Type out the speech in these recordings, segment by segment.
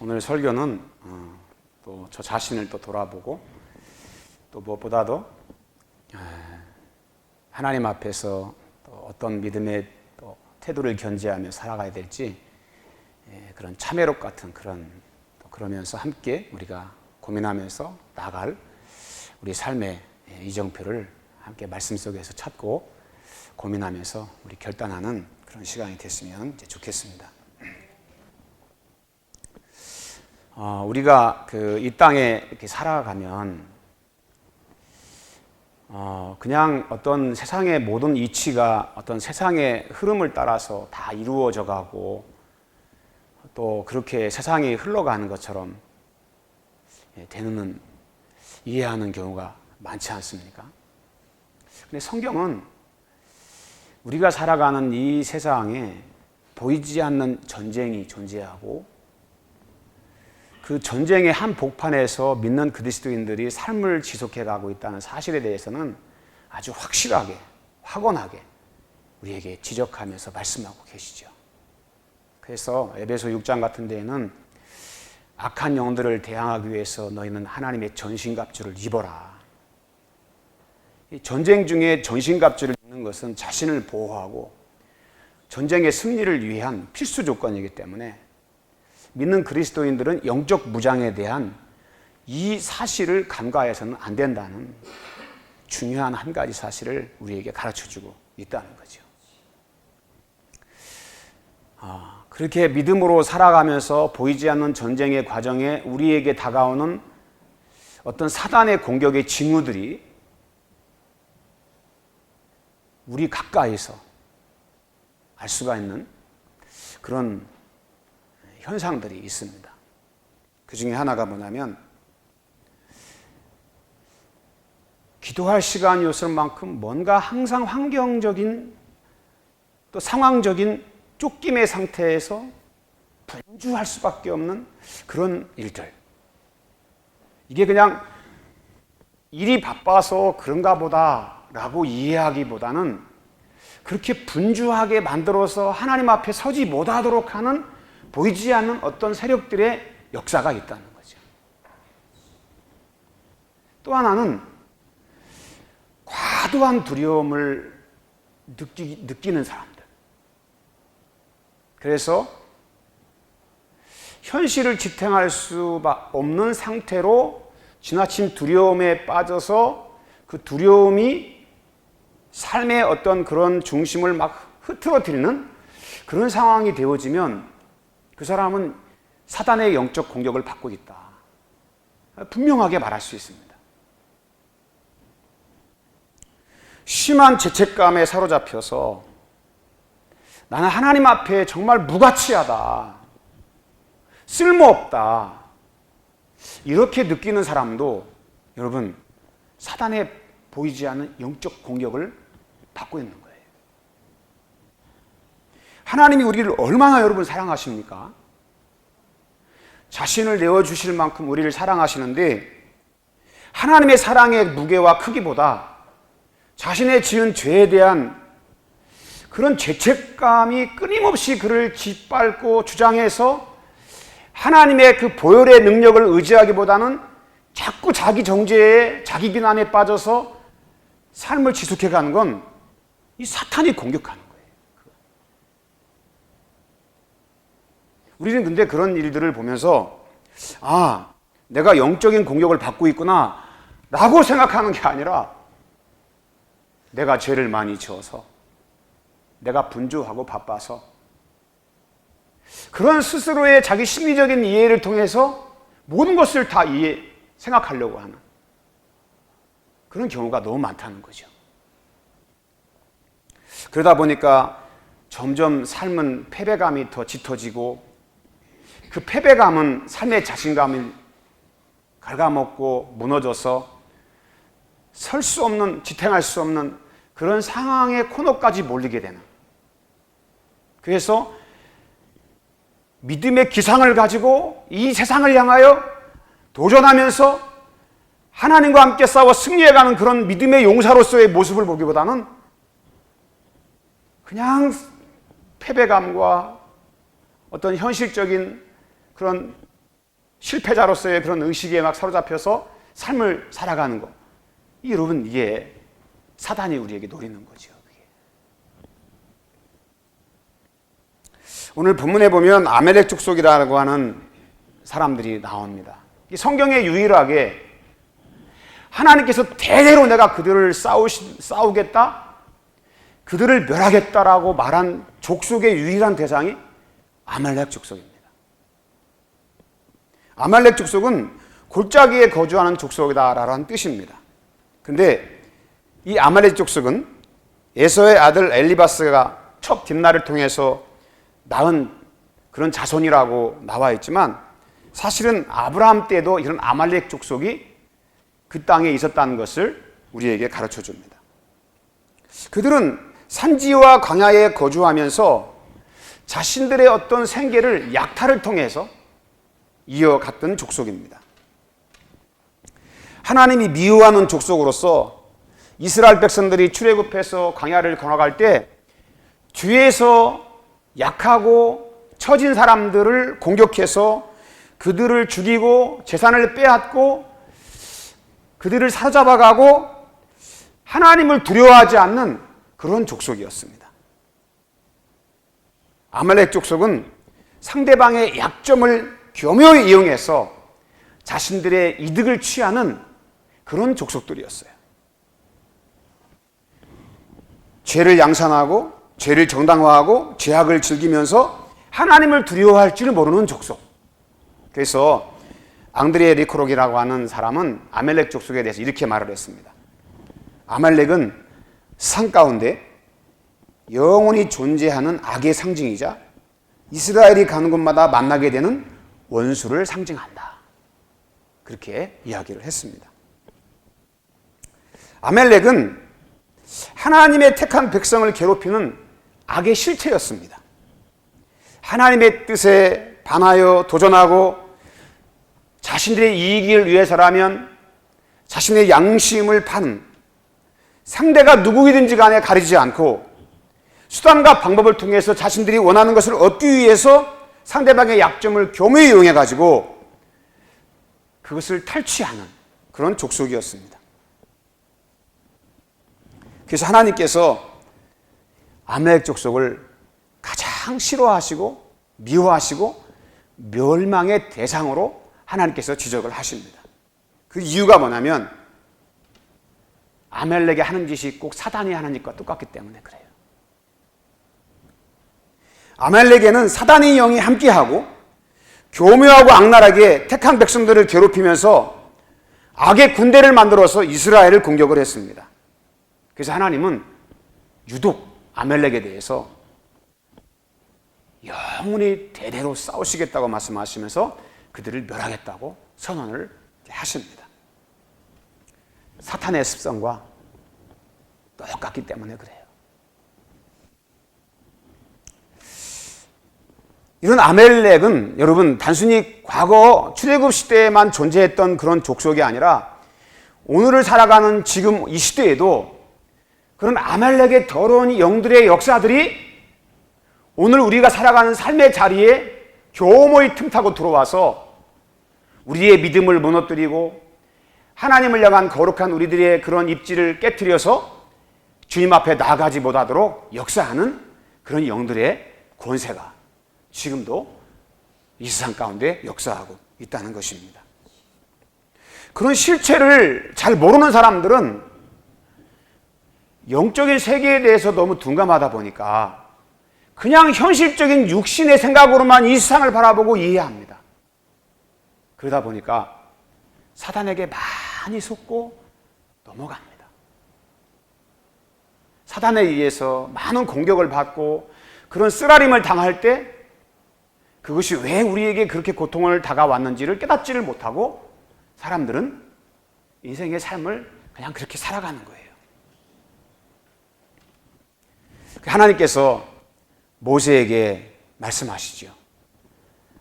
오늘 설교는 또 저 자신을 또 돌아보고 또 무엇보다도 하나님 앞에서 또 어떤 믿음의 또 태도를 견지하며 살아가야 될지 그런 참회록 같은 그러면서 함께 우리가 고민하면서 나갈 우리 삶의 이정표를 함께 말씀 속에서 찾고 고민하면서 우리 결단하는 그런 시간이 됐으면 좋겠습니다. 우리가 이 땅에 이렇게 살아가면 그냥 어떤 세상의 모든 이치가 어떤 세상의 흐름을 따라서 다 이루어져 가고 또 그렇게 세상이 흘러가는 것처럼 되는 이해하는 경우가 많지 않습니까? 근데 성경은 우리가 살아가는 이 세상에 보이지 않는 전쟁이 존재하고 그 전쟁의 한 복판에서 믿는 그리스도인들이 삶을 지속해 가고 있다는 사실에 대해서는 아주 확실하게, 확언하게 우리에게 지적하면서 말씀하고 계시죠. 그래서 에베소 6장 같은 데에는 악한 영들을 대항하기 위해서 너희는 하나님의 전신갑주를 입어라. 이 전쟁 중에 전신갑주를 입는 것은 자신을 보호하고 전쟁의 승리를 위한 필수 조건이기 때문에 믿는 그리스도인들은 영적 무장에 대한 이 사실을 간과해서는 안 된다는 중요한 한 가지 사실을 우리에게 가르쳐주고 있다는 거죠. 그렇게 믿음으로 살아가면서 보이지 않는 전쟁의 과정에 우리에게 다가오는 어떤 사단의 공격의 징후들이 우리 가까이서 알 수가 있는 그런 현상들이 있습니다. 그 중에 하나가 뭐냐면 기도할 시간이었을 만큼 뭔가 항상 환경적인 또 상황적인 쫓김의 상태에서 분주할 수밖에 없는 그런 일들. 이게 그냥 일이 바빠서 그런가 보다라고 이해하기보다는 그렇게 분주하게 만들어서 하나님 앞에 서지 못하도록 하는 보이지 않는 어떤 세력들의 역사가 있다는 거죠. 또 하나는 과도한 두려움을 느끼는 사람들. 그래서 현실을 지탱할 수 없는 상태로 지나친 두려움에 빠져서 그 두려움이 삶의 어떤 그런 중심을 막 흐트러뜨리는 그런 상황이 되어지면 그 사람은 사단의 영적 공격을 받고 있다. 분명하게 말할 수 있습니다. 심한 죄책감에 사로잡혀서 나는 하나님 앞에 정말 무가치하다. 쓸모없다. 이렇게 느끼는 사람도 여러분 사단의 보이지 않는 영적 공격을 받고 있는 거예요. 하나님이 우리를 얼마나 여러분 사랑하십니까? 자신을 내어주실 만큼 우리를 사랑하시는데 하나님의 사랑의 무게와 크기보다 자신의 지은 죄에 대한 그런 죄책감이 끊임없이 그를 짓밟고 주장해서 하나님의 그 보혈의 능력을 의지하기보다는 자꾸 자기 정죄에 자기 비난에 빠져서 삶을 지속해가는 건 이 사탄이 공격하는 거예요. 우리는 근데 그런 일들을 보면서 내가 영적인 공격을 받고 있구나 라고 생각하는 게 아니라 내가 죄를 많이 지어서 내가 분주하고 바빠서 그런 스스로의 자기 심리적인 이해를 통해서 모든 것을 다 생각하려고 하는 그런 경우가 너무 많다는 거죠. 그러다 보니까 점점 삶은 패배감이 더 짙어지고 그 패배감은 삶의 자신감을 갉아먹고 무너져서 설 수 없는, 지탱할 수 없는 그런 상황의 코너까지 몰리게 되는. 그래서 믿음의 기상을 가지고 이 세상을 향하여 도전하면서 하나님과 함께 싸워 승리해가는 그런 믿음의 용사로서의 모습을 보기보다는 그냥 패배감과 어떤 현실적인 그런 실패자로서의 그런 의식에 막 사로잡혀서 삶을 살아가는 것. 여러분, 이게 사단이 우리에게 노리는 거죠. 오늘 본문에 보면 아멜렉 족속이라고 하는 사람들이 나옵니다. 성경에 유일하게 하나님께서 대대로 내가 그들을 싸우겠다, 그들을 멸하겠다라고 말한 족속의 유일한 대상이 아말렉 족속입니다. 아말렉 족속은 골짜기에 거주하는 족속이다라는 뜻입니다. 근데 이 아말렉 족속은 에서의 아들 엘리바스가 첫 딥나를 통해서 낳은 그런 자손이라고 나와 있지만, 사실은 아브라함 때도 이런 아말렉 족속이 그 땅에 있었다는 것을 우리에게 가르쳐 줍니다. 그들은 산지와 광야에 거주하면서 자신들의 어떤 생계를 약탈을 통해서 이어갔던 족속입니다. 하나님이 미워하는 족속으로서 이스라엘 백성들이 출애굽해서 광야를 건너갈 때 뒤에서 약하고 처진 사람들을 공격해서 그들을 죽이고 재산을 빼앗고 그들을 사로잡아가고 하나님을 두려워하지 않는 그런 족속이었습니다. 아말렉 족속은 상대방의 약점을 교묘히 이용해서 자신들의 이득을 취하는 그런 족속들이었어요. 죄를 양산하고 죄를 정당화하고 죄악을 즐기면서 하나님을 두려워할 줄 모르는 족속. 그래서 앙드레 리코록이라고 하는 사람은 아멜렉 족속에 대해서 이렇게 말을 했습니다. 아말렉은 산 가운데 영원히 존재하는 악의 상징이자 이스라엘이 가는 곳마다 만나게 되는 원수를 상징한다. 그렇게 이야기를 했습니다. 아멜렉은 하나님의 택한 백성을 괴롭히는 악의 실체였습니다. 하나님의 뜻에 반하여 도전하고 자신들의 이익을 위해서라면 자신의 양심을 파는, 상대가 누구이든지 간에 가리지 않고 수단과 방법을 통해서 자신들이 원하는 것을 얻기 위해서 상대방의 약점을 교묘히 이용해 가지고 그것을 탈취하는 그런 족속이었습니다. 그래서 하나님께서 아멜렉 족속을 가장 싫어하시고 미워하시고 멸망의 대상으로 하나님께서 지적을 하십니다. 그 이유가 뭐냐면 아멜렉이 하는 짓이 꼭 사단이 하는 짓과 똑같기 때문에 그래요. 아멜렉에는 사단의 영이 함께하고 교묘하고 악랄하게 택한 백성들을 괴롭히면서 악의 군대를 만들어서 이스라엘을 공격을 했습니다. 그래서 하나님은 유독 아멜렉에 대해서 영원히 대대로 싸우시겠다고 말씀하시면서 그들을 멸하겠다고 선언을 하십니다. 사탄의 습성과 똑같기 때문에 그래요. 이런 아멜렉은 여러분 단순히 과거 출애굽 시대에만 존재했던 그런 족속이 아니라 오늘을 살아가는 지금 이 시대에도 그런 아멜렉의 더러운 영들의 역사들이 오늘 우리가 살아가는 삶의 자리에 교모히 틈타고 들어와서 우리의 믿음을 무너뜨리고 하나님을 향한 거룩한 우리들의 그런 입지를 깨트려서 주님 앞에 나아가지 못하도록 역사하는 그런 영들의 권세가 지금도 이 세상 가운데 역사하고 있다는 것입니다. 그런 실체를 잘 모르는 사람들은 영적인 세계에 대해서 너무 둔감하다 보니까 그냥 현실적인 육신의 생각으로만 이 세상을 바라보고 이해합니다. 그러다 보니까 사단에게 많이 속고 넘어갑니다. 사단에 의해서 많은 공격을 받고 그런 쓰라림을 당할 때 그것이 왜 우리에게 그렇게 고통을 다가왔는지를 깨닫지를 못하고 사람들은 인생의 삶을 그냥 그렇게 살아가는 거예요. 하나님께서 모세에게 말씀하시죠.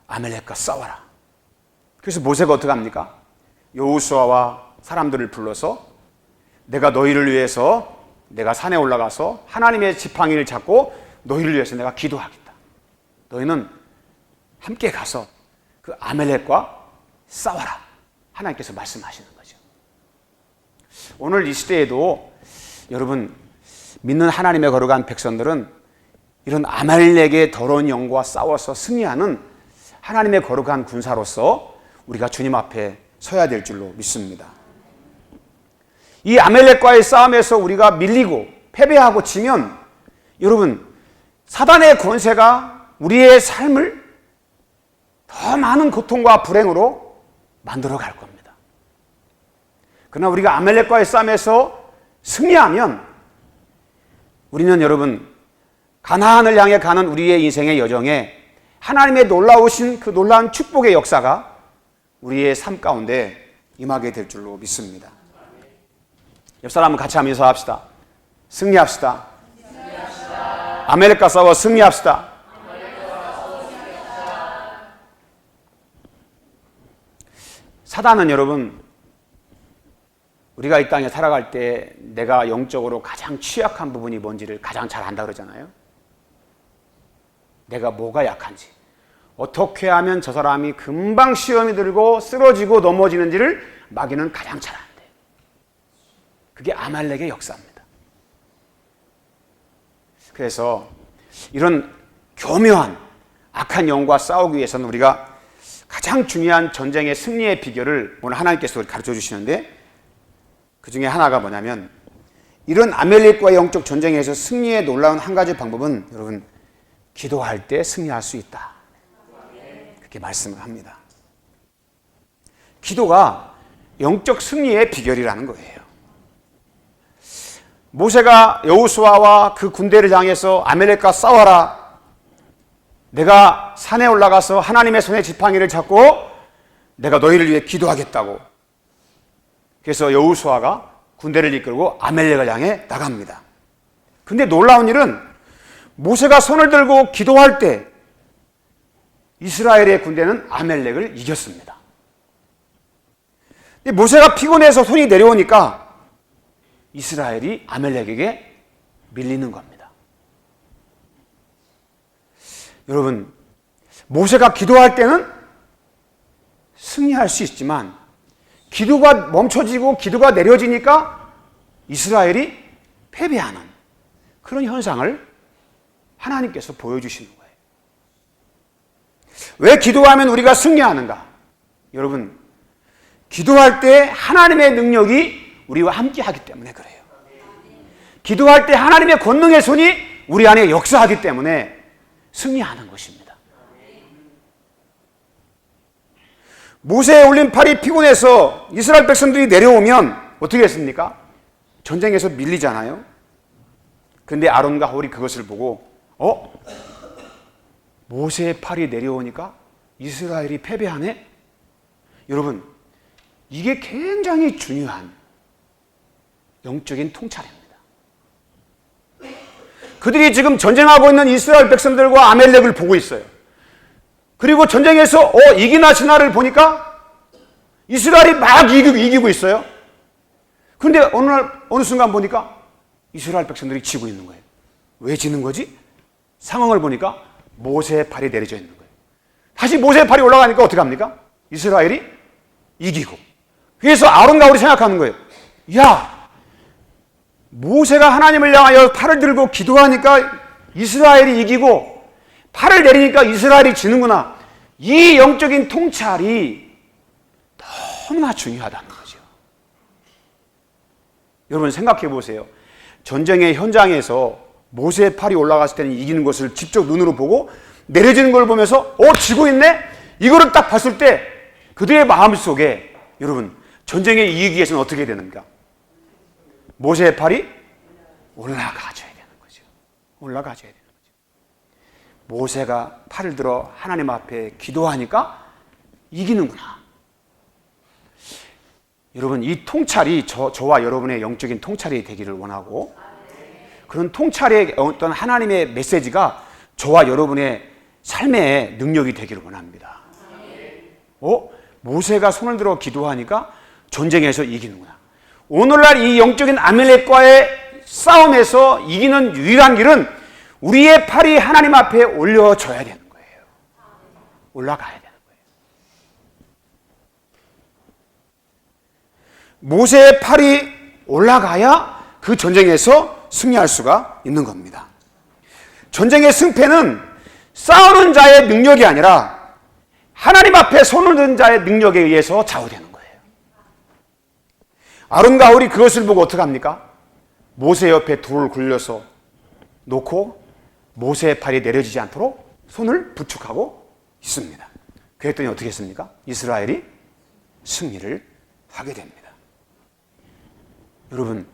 아멜렉과 싸워라. 그래서 모세가 어떻게 합니까? 여호수아와 사람들을 불러서 내가 너희를 위해서 내가 산에 올라가서 하나님의 지팡이를 잡고 너희를 위해서 내가 기도하겠다. 너희는 함께 가서 그 아멜렉과 싸워라. 하나님께서 말씀하시는 거죠. 오늘 이 시대에도 여러분 믿는 하나님의 거룩한 백성들은 이런 아말렉의 더러운 영과 싸워서 승리하는 하나님의 거룩한 군사로서 우리가 주님 앞에 서야 될 줄로 믿습니다. 이 아말렉과의 싸움에서 우리가 밀리고 패배하고 지면 여러분 사단의 권세가 우리의 삶을 더 많은 고통과 불행으로 만들어 갈 겁니다. 그러나 우리가 아말렉과의 싸움에서 승리하면 우리는 여러분 가나안을 향해 가는 우리의 인생의 여정에 하나님의 놀라우신 그 놀라운 축복의 역사가 우리의 삶 가운데 임하게 될 줄로 믿습니다. 옆 사람은 같이 하면서 인사합시다. 승리합시다. 아말렉과 싸워 승리합시다. 사단은 여러분 우리가 이 땅에 살아갈 때 내가 영적으로 가장 취약한 부분이 뭔지를 가장 잘 안다 그러잖아요. 내가 뭐가 약한지, 어떻게 하면 저 사람이 금방 시험이 들고 쓰러지고 넘어지는지를 마귀는 가장 잘 안대요. 그게 아말렉의 역사입니다. 그래서 이런 교묘한 악한 영과 싸우기 위해서는 우리가 가장 중요한 전쟁의 승리의 비결을 오늘 하나님께서 가르쳐 주시는데 그 중에 하나가 뭐냐면 이런 아말렉과의 영적 전쟁에서 승리의 놀라운 한 가지 방법은 여러분 기도할 때 승리할 수 있다. 그렇게 말씀을 합니다. 기도가 영적 승리의 비결이라는 거예요. 모세가 여호수아와 그 군대를 향해서 아말렉과 싸워라. 내가 산에 올라가서 하나님의 손의 지팡이를 잡고 내가 너희를 위해 기도하겠다고. 그래서 여호수아가 군대를 이끌고 아말렉을 향해 나갑니다. 근데 놀라운 일은 모세가 손을 들고 기도할 때 이스라엘의 군대는 아말렉을 이겼습니다. 근데 모세가 피곤해서 손이 내려오니까 이스라엘이 아말렉에게 밀리는 겁니다. 여러분, 모세가 기도할 때는 승리할 수 있지만 기도가 멈춰지고 기도가 내려지니까 이스라엘이 패배하는 그런 현상을 하나님께서 보여주시는 거예요. 왜 기도하면 우리가 승리하는가? 여러분, 기도할 때 하나님의 능력이 우리와 함께 하기 때문에 그래요. 기도할 때 하나님의 권능의 손이 우리 안에 역사하기 때문에 승리하는 것입니다. 모세의 올린 팔이 피곤해서 이스라엘 백성들이 내려오면 어떻게 했습니까? 전쟁에서 밀리잖아요. 그런데 아론과 홀이 그것을 보고 모세의 팔이 내려오니까 이스라엘이 패배하네? 여러분, 이게 굉장히 중요한 영적인 통찰입니다. 그들이 지금 전쟁하고 있는 이스라엘 백성들과 아말렉을 보고 있어요. 그리고 전쟁에서 이기나 지나를 보니까 이스라엘이 막 이기고 있어요. 그런데 어느 순간 보니까 이스라엘 백성들이 지고 있는 거예요. 왜 지는 거지? 상황을 보니까 모세의 팔이 내려져 있는 거예요. 다시 모세의 팔이 올라가니까 어떻게 합니까? 이스라엘이 이기고. 그래서 아론과 홀이 생각하는 거예요. 야, 모세가 하나님을 향하여 팔을 들고 기도하니까 이스라엘이 이기고 팔을 내리니까 이스라엘이 지는구나. 이 영적인 통찰이 너무나 중요하다는 거죠. 여러분 생각해 보세요. 전쟁의 현장에서 모세의 팔이 올라갔을 때는 이기는 것을 직접 눈으로 보고 내려지는 걸 보면서 지고 있네? 이거를 딱 봤을 때 그들의 마음속에 여러분 전쟁에 이기기 위해서는 어떻게 되는가? 모세의 팔이 올라가줘야 되는 거죠. 올라가줘야 되는 거죠. 모세가 팔을 들어 하나님 앞에 기도하니까 이기는구나. 여러분 이 통찰이 저와 여러분의 영적인 통찰이 되기를 원하고 그런 통찰의 어떤 하나님의 메시지가 저와 여러분의 삶의 능력이 되기를 원합니다. 모세가 손을 들어 기도하니까 전쟁에서 이기는구나. 오늘날 이 영적인 아말렉과의 싸움에서 이기는 유일한 길은 우리의 팔이 하나님 앞에 올려져야 되는 거예요. 올라가야 되는 거예요. 모세의 팔이 올라가야 그 전쟁에서 승리할 수가 있는 겁니다. 전쟁의 승패는 싸우는 자의 능력이 아니라 하나님 앞에 손을 든 자의 능력에 의해서 좌우되는 거예요. 아론과 훌이 그것을 보고 어떻게 합니까? 모세 옆에 돌을 굴려서 놓고 모세의 팔이 내려지지 않도록 손을 부축하고 있습니다. 그랬더니 어떻게 했습니까? 이스라엘이 승리를 하게 됩니다. 여러분,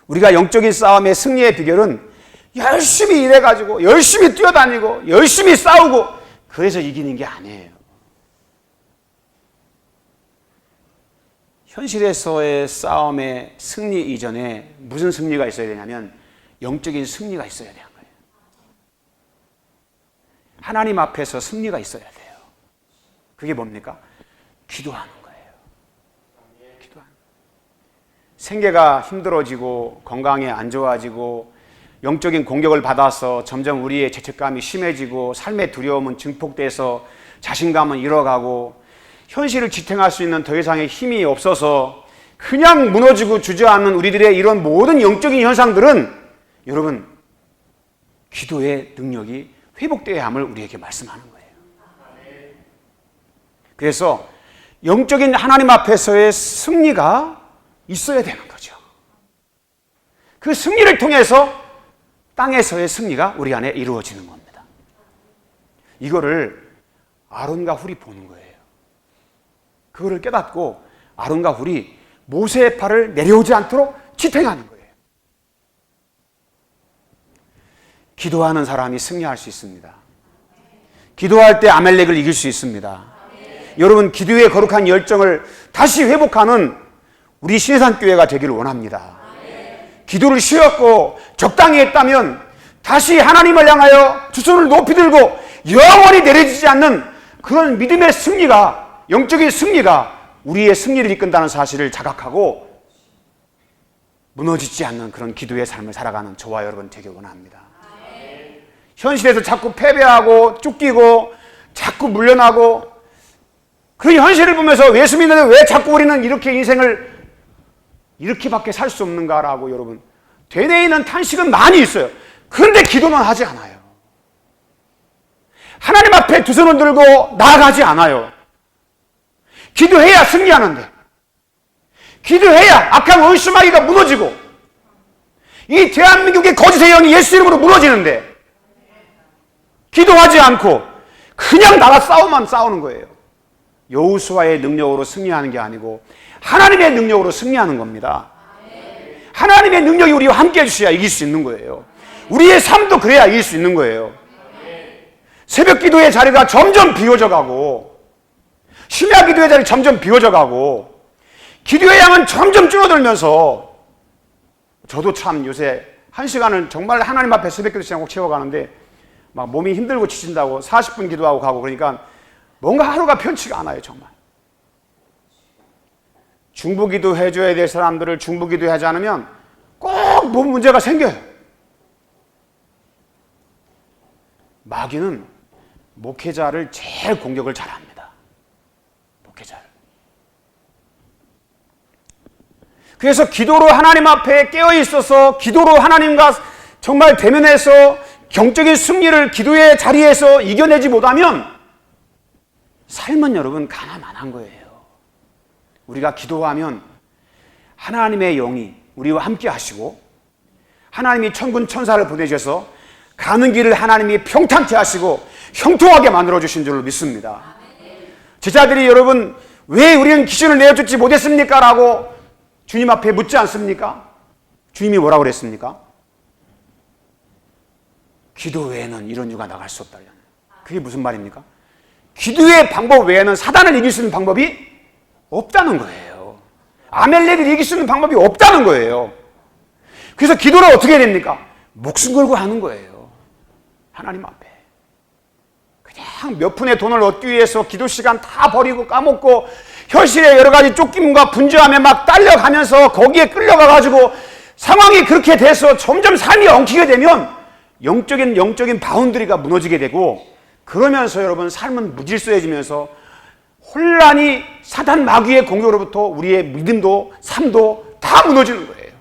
우리가 영적인 싸움의 승리의 비결은 열심히 일해가지고 열심히 뛰어다니고 열심히 싸우고 그래서 이기는 게 아니에요. 현실에서의 싸움의 승리 이전에 무슨 승리가 있어야 되냐면 영적인 승리가 있어야 되는 거예요. 하나님 앞에서 승리가 있어야 돼요. 그게 뭡니까? 기도하는 거예요. 기도하는 거예요. 생계가 힘들어지고 건강이 안 좋아지고 영적인 공격을 받아서 점점 우리의 죄책감이 심해지고 삶의 두려움은 증폭돼서 자신감은 잃어가고 현실을 지탱할 수 있는 더 이상의 힘이 없어서 그냥 무너지고 주저앉는 우리들의 이런 모든 영적인 현상들은 여러분 기도의 능력이 회복되어야 함을 우리에게 말씀하는 거예요. 그래서 영적인 하나님 앞에서의 승리가 있어야 되는 거죠. 그 승리를 통해서 땅에서의 승리가 우리 안에 이루어지는 겁니다. 이거를 아론과 훌이 보는 거예요. 그거를 깨닫고 아론과 훌이 모세의 팔을 내려오지 않도록 지탱하는 거예요. 기도하는 사람이 승리할 수 있습니다. 기도할 때 아멜렉을 이길 수 있습니다. 여러분, 기도의 거룩한 열정을 다시 회복하는 우리 신해산교회가 되기를 원합니다. 기도를 쉬었고 적당히 했다면 다시 하나님을 향하여 두 손을 높이 들고 영원히 내려지지 않는 그런 믿음의 승리가, 영적인 승리가 우리의 승리를 이끈다는 사실을 자각하고 무너지지 않는 그런 기도의 삶을 살아가는 저와 여러분 되길 원합니다. 현실에서 자꾸 패배하고 쫓기고 자꾸 물러나고 그 현실을 보면서 예수 믿는데 왜 자꾸 우리는 이렇게 인생을 이렇게밖에 살 수 없는가라고 여러분 되뇌이는 탄식은 많이 있어요. 그런데 기도는 하지 않아요. 하나님 앞에 두 손을 들고 나아가지 않아요. 기도해야 승리하는데, 기도해야 악한 원수마귀가 무너지고 이 대한민국의 거짓의 영이 예수 이름으로 무너지는데 기도하지 않고 그냥 나가 싸우는 거예요. 여호수아의 능력으로 승리하는 게 아니고 하나님의 능력으로 승리하는 겁니다. 하나님의 능력이 우리와 함께 해주셔야 이길 수 있는 거예요. 우리의 삶도 그래야 이길 수 있는 거예요. 새벽 기도의 자리가 점점 비워져 가고 심야 기도의 자리 점점 비워져 가고 기도의 양은 점점 줄어들면서 저도 참 요새 1시간을 정말 하나님 앞에 새벽 기도 시간 꼭 채워가는데 막 몸이 힘들고 지친다고 40분 기도하고 가고 그러니까 뭔가 하루가 편치가 않아요. 정말 중보기도 해줘야 될 사람들을 중보기도 하지 않으면 꼭 몸 문제가 생겨요. 마귀는 목회자를 제일 공격을 잘합니다. 목회자를. 그래서 기도로 하나님 앞에 깨어있어서 기도로 하나님과 정말 대면해서 경적인 승리를 기도의 자리에서 이겨내지 못하면 삶은 여러분 가난한 거예요. 우리가 기도하면 하나님의 영이 우리와 함께 하시고 하나님이 천군 천사를 보내셔서 가는 길을 하나님이 평탄케 하시고 형통하게 만들어주신 줄로 믿습니다. 제자들이 여러분 왜 우리는 기준을 내어주지 못했습니까? 라고 주님 앞에 묻지 않습니까? 주님이 뭐라고 그랬습니까? 기도 외에는 이런 유가 나갈 수 없다. 그게 무슨 말입니까? 기도의 방법 외에는 사단을 이길 수 있는 방법이 없다는 거예요. 아멜렉을 이길 수 있는 방법이 없다는 거예요. 그래서 기도를 어떻게 해야 됩니까? 목숨 걸고 하는 거예요. 하나님 앞에. 그냥 몇 푼의 돈을 얻기 위해서 기도 시간 다 버리고 까먹고 현실의 여러 가지 쫓김과 분주함에 막 딸려가면서 거기에 끌려가가지고 상황이 그렇게 돼서 점점 삶이 엉키게 되면 영적인 바운드리가 무너지게 되고 그러면서 여러분 삶은 무질서해지면서 혼란이 사단 마귀의 공격으로부터 우리의 믿음도 삶도 다 무너지는 거예요.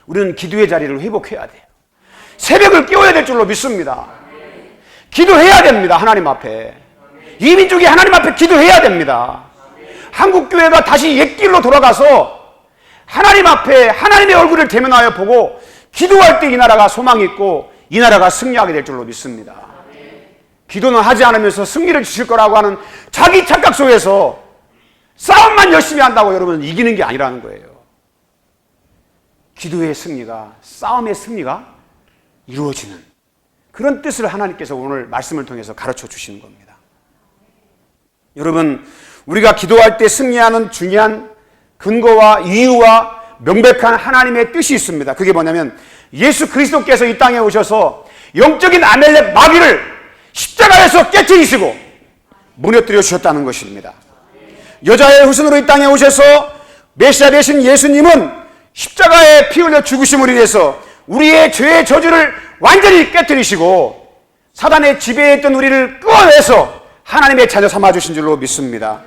우리는 기도의 자리를 회복해야 돼요. 새벽을 깨워야 될 줄로 믿습니다. 기도해야 됩니다. 하나님 앞에. 이 민족이 하나님 앞에 기도해야 됩니다. 한국교회가 다시 옛길로 돌아가서 하나님 앞에 하나님의 얼굴을 대면하여 보고 기도할 때 이 나라가 소망이 있고 이 나라가 승리하게 될 줄로 믿습니다. 기도는 하지 않으면서 승리를 주실 거라고 하는 자기 착각 속에서 싸움만 열심히 한다고 여러분 이기는 게 아니라는 거예요. 기도의 승리가, 싸움의 승리가 이루어지는 그런 뜻을 하나님께서 오늘 말씀을 통해서 가르쳐 주시는 겁니다. 여러분, 우리가 기도할 때 승리하는 중요한 근거와 이유와 명백한 하나님의 뜻이 있습니다. 그게 뭐냐면 예수 그리스도께서 이 땅에 오셔서 영적인 아멜렉 마귀를 십자가에서 깨뜨리시고 무너뜨려 주셨다는 것입니다. 여자의 후손으로 이 땅에 오셔서 메시아 되신 예수님은 십자가에 피 흘려 죽으심으로 인해서 우리의 죄의 저주를 완전히 깨뜨리시고 사단의 지배에 있던 우리를 끌어내서 하나님의 자녀 삼아주신 줄로 믿습니다.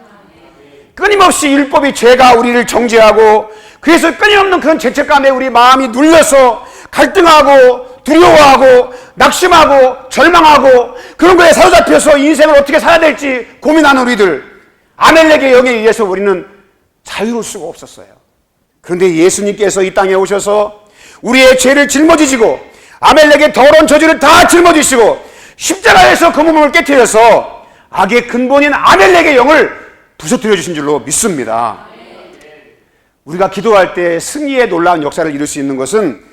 끊임없이 율법이 죄가 우리를 정죄하고 그래서 끊임없는 그런 죄책감에 우리 마음이 눌려서 갈등하고 두려워하고 낙심하고 절망하고 그런 거에 사로잡혀서 인생을 어떻게 살아야 될지 고민하는 우리들, 아멜렉의 영에 의해서 우리는 자유로울 수가 없었어요. 그런데 예수님께서 이 땅에 오셔서 우리의 죄를 짊어지시고 아멜렉의 더러운 저주를 다 짊어지시고 십자가에서 그 몸을 깨뜨려서 악의 근본인 아멜렉의 영을 부서뜨려 주신 줄로 믿습니다. 우리가 기도할 때 승리의 놀라운 역사를 이룰 수 있는 것은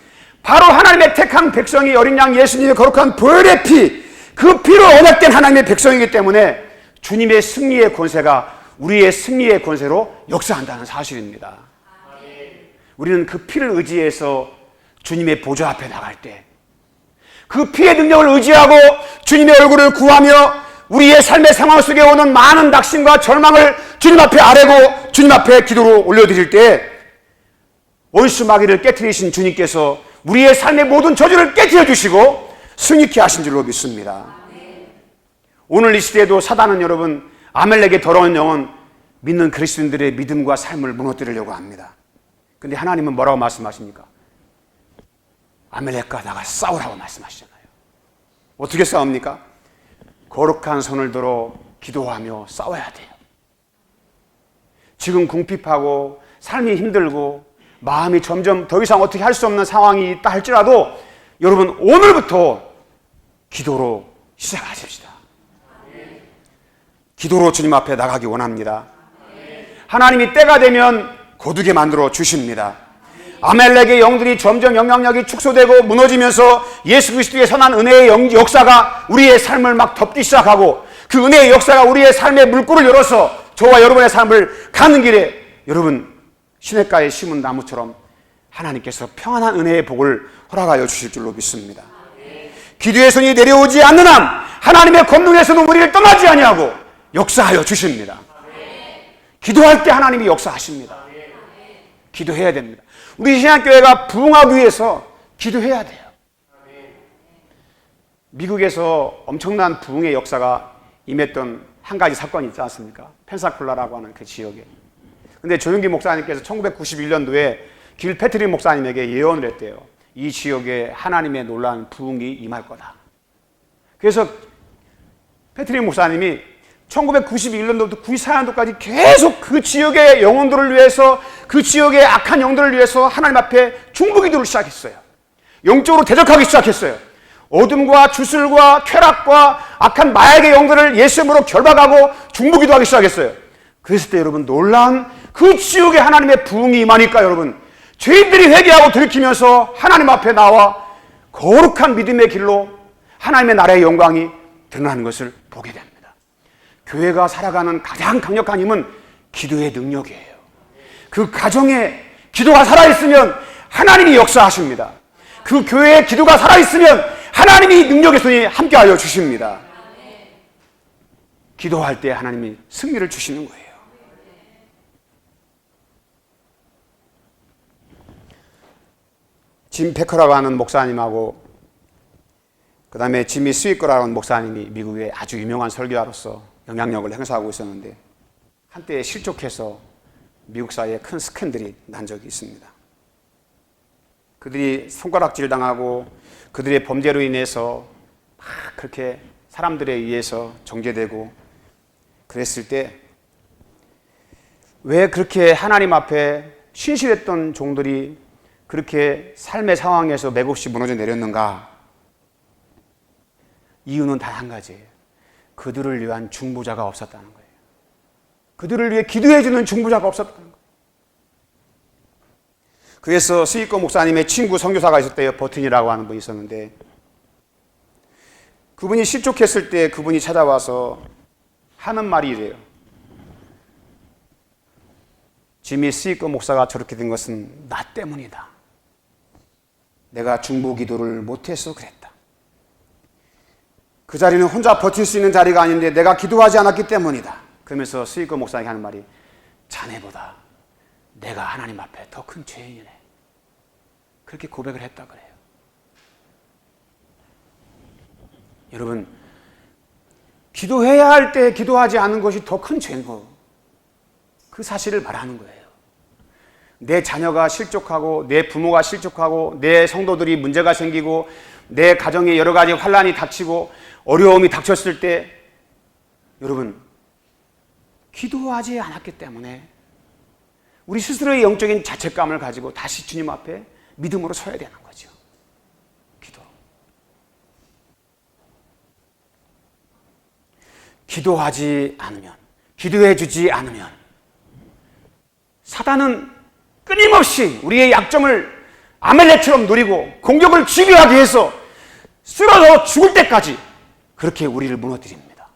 바로 하나님의 택한 백성이 어린 양 예수님의 거룩한 보혈의 피, 그 피로 언약된 하나님의 백성이기 때문에 주님의 승리의 권세가 우리의 승리의 권세로 역사한다는 사실입니다. 우리는 그 피를 의지해서 주님의 보좌 앞에 나갈 때 그 피의 능력을 의지하고 주님의 얼굴을 구하며 우리의 삶의 상황 속에 오는 많은 낙심과 절망을 주님 앞에 아뢰고 주님 앞에 기도로 올려드릴 때 원수 마귀를 깨뜨리신 주님께서 우리의 삶의 모든 저주를 깨뜨려 주시고 승리케 하신 줄로 믿습니다. 오늘 이 시대에도 사단은 여러분 아멜렉의 더러운 영은 믿는 그리스도인들의 믿음과 삶을 무너뜨리려고 합니다. 근데 하나님은 뭐라고 말씀하십니까? 아멜렉과 나가 싸우라고 말씀하시잖아요. 어떻게 싸웁니까? 거룩한 손을 들어 기도하며 싸워야 돼요. 지금 궁핍하고 삶이 힘들고 마음이 점점 더 이상 어떻게 할 수 없는 상황이 있다 할지라도 여러분 오늘부터 기도로 시작하십시다. 기도로 주님 앞에 나가기 원합니다. 하나님이 때가 되면 거두게 만들어 주십니다. 아멜렉의 영들이 점점 영향력이 축소되고 무너지면서 예수 그리스도의 선한 은혜의 역사가 우리의 삶을 막 덮기 시작하고 그 은혜의 역사가 우리의 삶의 물꼬를 열어서 저와 여러분의 삶을 가는 길에 여러분 시냇가에 심은 나무처럼 하나님께서 평안한 은혜의 복을 허락하여 주실 줄로 믿습니다. 기도의 손이 내려오지 않는 한 하나님의 권능에서는 우리를 떠나지 아니하고 역사하여 주십니다. 기도할 때 하나님이 역사하십니다. 기도해야 됩니다. 우리 신약교회가 부흥하기 위해서 기도해야 돼요. 미국에서 엄청난 부흥의 역사가 임했던 한 가지 사건이 있지 않습니까? 펜사콜라라고 하는 그 지역에. 근데 조용기 목사님께서 1991년도에 길 패트릭 목사님에게 예언을 했대요. 이 지역에 하나님의 놀라운 부흥이 임할 거다. 그래서 패트릭 목사님이 1991년도부터 94년도까지 계속 그 지역의 영혼들을 위해서 그 지역의 악한 영들을 위해서 하나님 앞에 중보기도를 시작했어요. 영적으로 대적하기 시작했어요. 어둠과 주술과 쾌락과 악한 마약의 영들을 예수님으로 결박하고 중보기도하기 시작했어요. 그랬을 때 여러분 놀라운 그 지역에 하나님의 부흥이 임하니까 여러분 죄인들이 회개하고 돌이키면서 하나님 앞에 나와 거룩한 믿음의 길로 하나님의 나라의 영광이 드러나는 것을 보게 됩니다. 교회가 살아가는 가장 강력한 힘은 기도의 능력이에요. 그 가정에 기도가 살아있으면 하나님이 역사하십니다. 그 교회에 기도가 살아있으면 하나님이 능력의 손이 함께하여 주십니다. 기도할 때 하나님이 승리를 주시는 거예요. 짐 베커라고 하는 목사님하고 그 다음에 지미 스위커라고 하는 목사님이 미국의 아주 유명한 설교자로서 영향력을 행사하고 있었는데 한때 실족해서 미국 사회에 큰 스캔들이 난 적이 있습니다. 그들이 손가락질 당하고 그들의 범죄로 인해서 막 그렇게 사람들에 의해서 정죄되고 그랬을 때 왜 그렇게 하나님 앞에 신실했던 종들이 그렇게 삶의 상황에서 맥없이 무너져 내렸는가? 이유는 단 한 가지예요. 그들을 위한 중보자가 없었다는 거예요. 그들을 위해 기도해주는 중보자가 없었다는 거예요. 그래서 스위커 목사님의 친구 선교사가 있었대요. 버튼이라고 하는 분이 있었는데 그분이 실족했을 때 그분이 찾아와서 하는 말이 이래요. 지미 스위커 목사가 저렇게 된 것은 나 때문이다. 내가 중보 기도를 못해서 그랬다. 그 자리는 혼자 버틸 수 있는 자리가 아닌데 내가 기도하지 않았기 때문이다. 그러면서 스위커 목사님이 하는 말이 자네보다 내가 하나님 앞에 더 큰 죄인이네. 그렇게 고백을 했다 그래요. 여러분, 기도해야 할 때 기도하지 않는 것이 더 큰 죄인 거. 그 사실을 말하는 거예요. 내 자녀가 실족하고 내 부모가 실족하고 내 성도들이 문제가 생기고 내 가정에 여러 가지 환란이 닥치고 어려움이 닥쳤을 때 여러분 기도하지 않았기 때문에 우리 스스로의 영적인 자책감을 가지고 다시 주님 앞에 믿음으로 서야 되는 거죠. 기도하지 않으면, 기도해 주지 않으면 사단은 끊임없이 우리의 약점을 아멜렉처럼 누리고 공격을 집요하게 해서 쓰러져 죽을 때까지 그렇게 우리를 무너뜨립니다.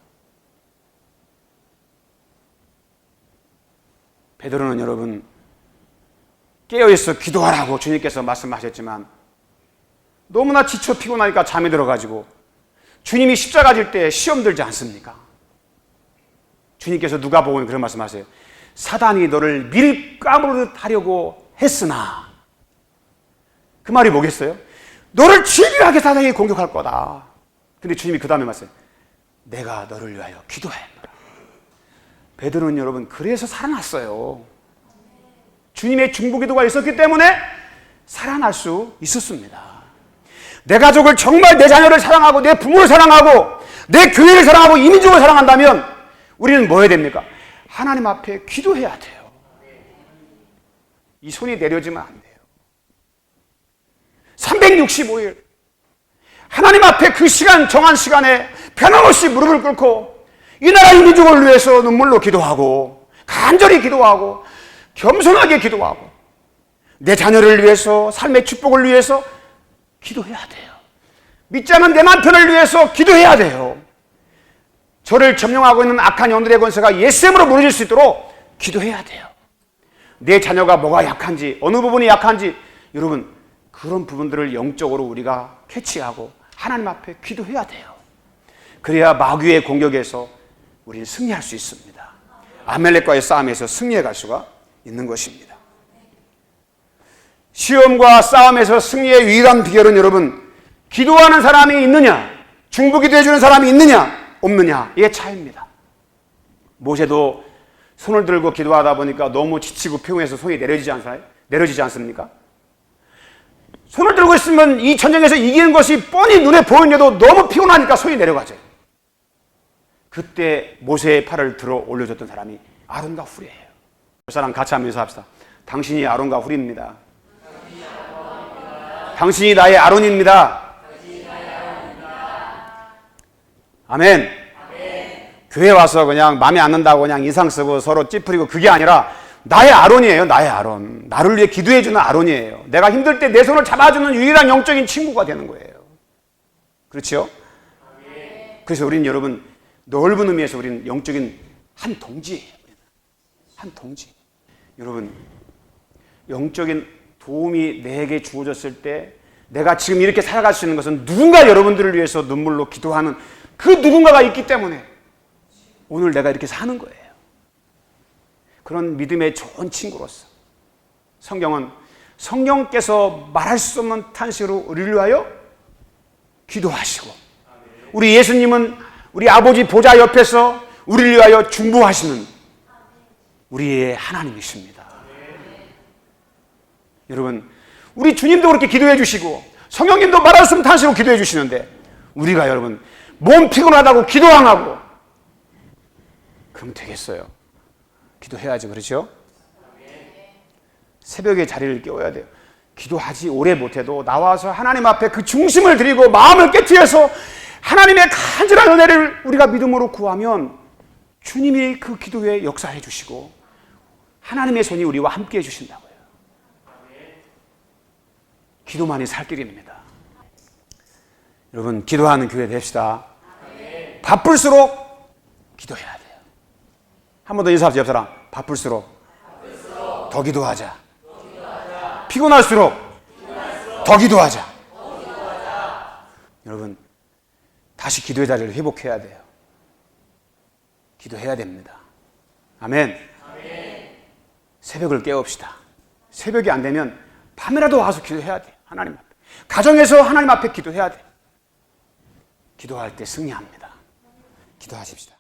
베드로는 여러분 깨어있어 기도하라고 주님께서 말씀하셨지만 너무나 지쳐 피곤하니까 잠이 들어가지고 주님이 십자가 질 때 시험 들지 않습니까? 주님께서 누가복음에 그런 말씀하세요. 사단이 너를 밀가루로 하려고 했으나 그 말이 뭐겠어요? 너를 집요하게 사단이 공격할 거다. 근데 주님이 그 다음에 말씀해요. 내가 너를 위하여 기도하였노라. 베드로는 여러분 그래서 살아났어요. 주님의 중보기도가 있었기 때문에 살아날 수 있었습니다. 내 가족을 정말 내 자녀를 사랑하고 내 부모를 사랑하고 내 교회를 사랑하고 이민족을 사랑한다면 우리는 뭐 해야 됩니까? 하나님 앞에 기도해야 돼요. 이 손이 내려지면 안 돼요. 365일 하나님 앞에 그 시간 정한 시간에 변함없이 무릎을 꿇고 이 나라 이민족을 위해서 눈물로 기도하고 간절히 기도하고 겸손하게 기도하고 내 자녀를 위해서 삶의 축복을 위해서 기도해야 돼요. 믿지 않는 내 남편을 위해서 기도해야 돼요. 저를 점령하고 있는 악한 영들의 권세가 예수님으로 무너질 수 있도록 기도해야 돼요. 내 자녀가 뭐가 약한지 어느 부분이 약한지 여러분 그런 부분들을 영적으로 우리가 캐치하고 하나님 앞에 기도해야 돼요. 그래야 마귀의 공격에서 우리는 승리할 수 있습니다. 아멜렉과의 싸움에서 승리해 갈 수가 있는 것입니다. 시험과 싸움에서 승리의 유일한 비결은 여러분 기도하는 사람이 있느냐 중보기도해 주는 사람이 있느냐 없느냐 이게 차이입니다. 모세도 손을 들고 기도하다 보니까 너무 지치고 피곤해서 손이 내려지지 않습니까? 손을 들고 있으면 이 전쟁에서 이기는 것이 뻔히 눈에 보이는데도 너무 피곤하니까 손이 내려가죠. 그때 모세의 팔을 들어 올려줬던 사람이 아론과 훌이에요. 그 사람 같이 한번 인사합시다. 당신이 아론과 훌입니다. 당신이 나의 아론입니다. 아멘. 교회 와서 그냥 마음에 안 든다고 그냥 인상 쓰고 서로 찌푸리고 그게 아니라 나의 아론이에요. 나의 아론. 나를 위해 기도해주는 아론이에요. 내가 힘들 때 내 손을 잡아주는 유일한 영적인 친구가 되는 거예요. 그렇죠? 그래서 우리는 여러분 넓은 의미에서 우리는 영적인 한 동지예요. 한 동지. 여러분 영적인 도움이 내게 주어졌을 때 내가 지금 이렇게 살아갈 수 있는 것은 누군가 여러분들을 위해서 눈물로 기도하는 그 누군가가 있기 때문에 오늘 내가 이렇게 사는 거예요. 그런 믿음의 좋은 친구로서 성경은 성령께서 말할 수 없는 탄식으로 우리를 위하여 기도하시고 우리 예수님은 우리 아버지 보좌 옆에서 우리를 위하여 중보하시는 우리의 하나님이십니다. 여러분, 우리 주님도 그렇게 기도해 주시고 성령님도 말하셨으면 탄식으로 기도해 주시는데 우리가 여러분 몸 피곤하다고 기도 안 하고 그럼 되겠어요? 기도해야죠. 그렇죠? 새벽에 자리를 깨워야 돼요. 기도하지 오래 못해도 나와서 하나님 앞에 그 중심을 드리고 마음을 깨트려서 하나님의 간절한 은혜를 우리가 믿음으로 구하면 주님이 그 기도에 역사해 주시고 하나님의 손이 우리와 함께 해 주신다고요. 기도만이 살 길입니다. 여러분, 기도하는 교회 됩시다. 바쁠수록 기도해야 돼요. 한 번 더 인사하세요. 옆 사람, 바쁠수록 더 기도하자. 피곤할수록 더 기도하자. 여러분, 다시 기도의 자리를 회복해야 돼요. 기도해야 됩니다. 아멘. 새벽을 깨웁시다. 새벽이 안 되면 밤이라도 와서 기도해야 돼. 하나님 앞에. 가정에서 하나님 앞에 기도해야 돼. 기도할 때 승리합니다. 기도하십시다.